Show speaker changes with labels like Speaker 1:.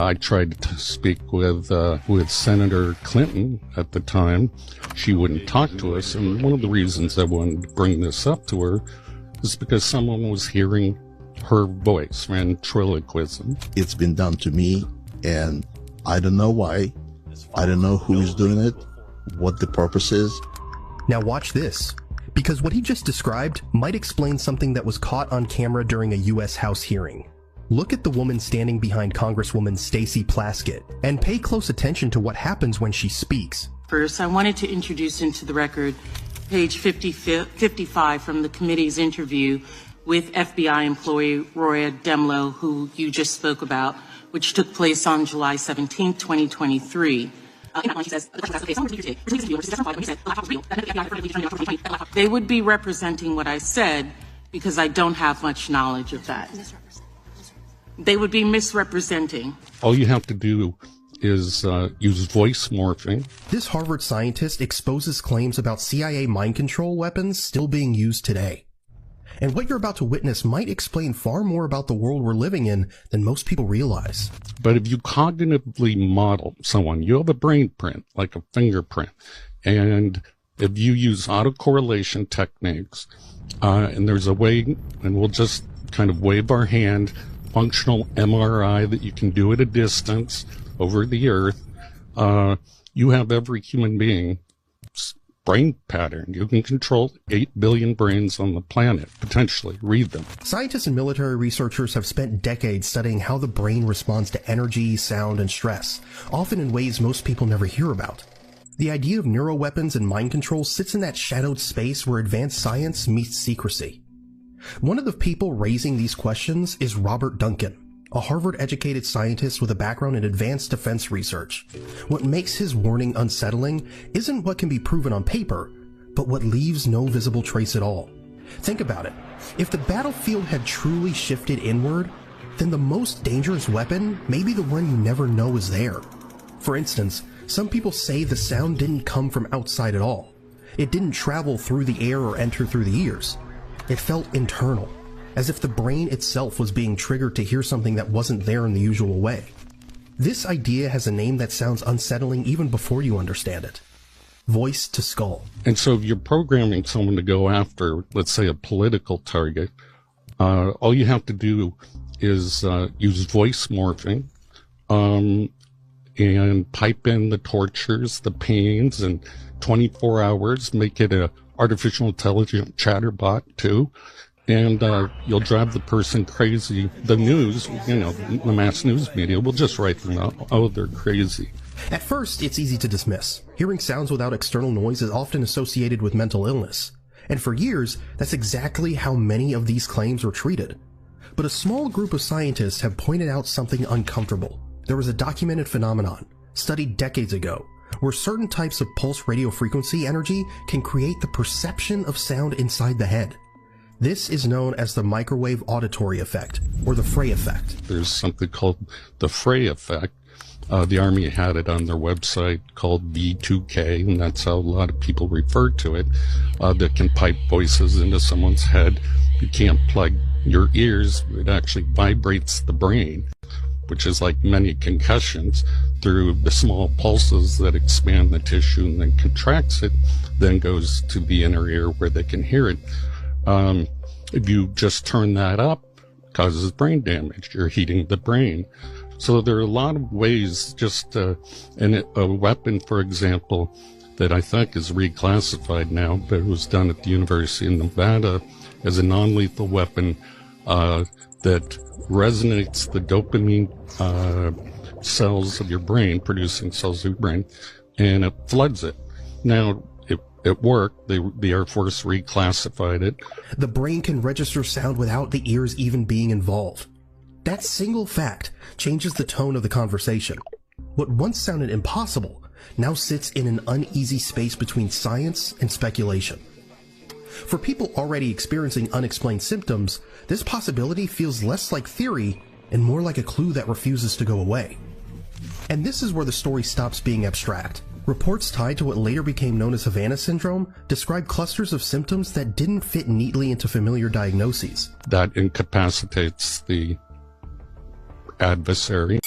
Speaker 1: I tried to speak with Senator Clinton at the time. She wouldn't talk to us, and one of the reasons I wanted to bring this up to her is because someone was hearing her voice, ventriloquism.
Speaker 2: It's been done to me, and I don't know why. I don't know who is doing it, what the purpose is.
Speaker 3: Now watch this, because what he just described might explain something that was caught on camera during a U.S. House hearing. Look at the woman standing behind Congresswoman Stacey Plaskett, and pay close attention to what happens when she speaks.
Speaker 4: First, I wanted to introduce into the record page 55 from the committee's interview with FBI employee Roya Demlow, who you just spoke about, which took place on July 17, 2023. They would be representing what I said because I don't have much knowledge of that. They would be misrepresenting.
Speaker 1: All you have to do is use voice morphing.
Speaker 3: This Harvard scientist exposes claims about CIA mind control weapons still being used today. And what you're about to witness might explain far more about the world we're living in than most people realize.
Speaker 1: But if you cognitively model someone, you have a brain print, like a fingerprint. And if you use autocorrelation techniques, and there's a way, and we'll just kind of wave our hand, functional MRI that you can do at a distance over the earth, you have every human being's brain pattern. You can control 8 billion brains on the planet, potentially. Read them.
Speaker 3: Scientists and military researchers have spent decades studying how the brain responds to energy, sound, and stress, often in ways most people never hear about. The idea of neuroweapons and mind control sits in that shadowed space where advanced science meets secrecy. One of the people raising these questions is Robert Duncan, a Harvard-educated scientist with a background in advanced defense research. What makes his warning unsettling isn't what can be proven on paper, but what leaves no visible trace at all. Think about it. If the battlefield had truly shifted inward, then the most dangerous weapon may be the one you never know is there. For instance, some people say the sound didn't come from outside at all. It didn't travel through the air or enter through the ears. It felt internal, as if the brain itself was being triggered to hear something that wasn't there in the usual way. This idea has a name that sounds unsettling even before you understand it. Voice to skull.
Speaker 1: And so if you're programming someone to go after, let's say, a political target, all you have to do is use voice morphing, and pipe in the tortures, the pains, and 24 hours, make it a artificial intelligent chatterbot too, and you'll drive the person crazy. The news, the mass news media will just write them out. Oh, they're crazy.
Speaker 3: At first, it's easy to dismiss. Hearing sounds without external noise is often associated with mental illness. And for years, that's exactly how many of these claims were treated. But a small group of scientists have pointed out something uncomfortable. There was a documented phenomenon, studied decades ago, where certain types of pulse radio frequency energy can create the perception of sound inside the head. This is known as the microwave auditory effect, or the Frey effect.
Speaker 1: There's something called the Frey effect. The Army had it on their website called V2K, and that's how a lot of people refer to it, that can pipe voices into someone's head. You can't plug your ears. It actually vibrates the brain, which is like many concussions, through the small pulses that expand the tissue and then contracts it, then goes to the inner ear where they can hear it. If you just turn that up, it causes brain damage. You're heating the brain. So there are a lot of ways, and a weapon, for example, that I think is reclassified now, but it was done at the University of Nevada as a non-lethal weapon that resonates the dopamine cells of your brain, producing cells of your brain, and it floods it. Now, it worked. The Air Force reclassified it.
Speaker 3: The brain can register sound without the ears even being involved. That single fact changes the tone of the conversation. What once sounded impossible now sits in an uneasy space between science and speculation. For people already experiencing unexplained symptoms, this possibility feels less like theory and more like a clue that refuses to go away. And this is where the story stops being abstract. Reports tied to what later became known as Havana syndrome describe clusters of symptoms that didn't fit neatly into familiar diagnoses.
Speaker 1: That incapacitates the adversary.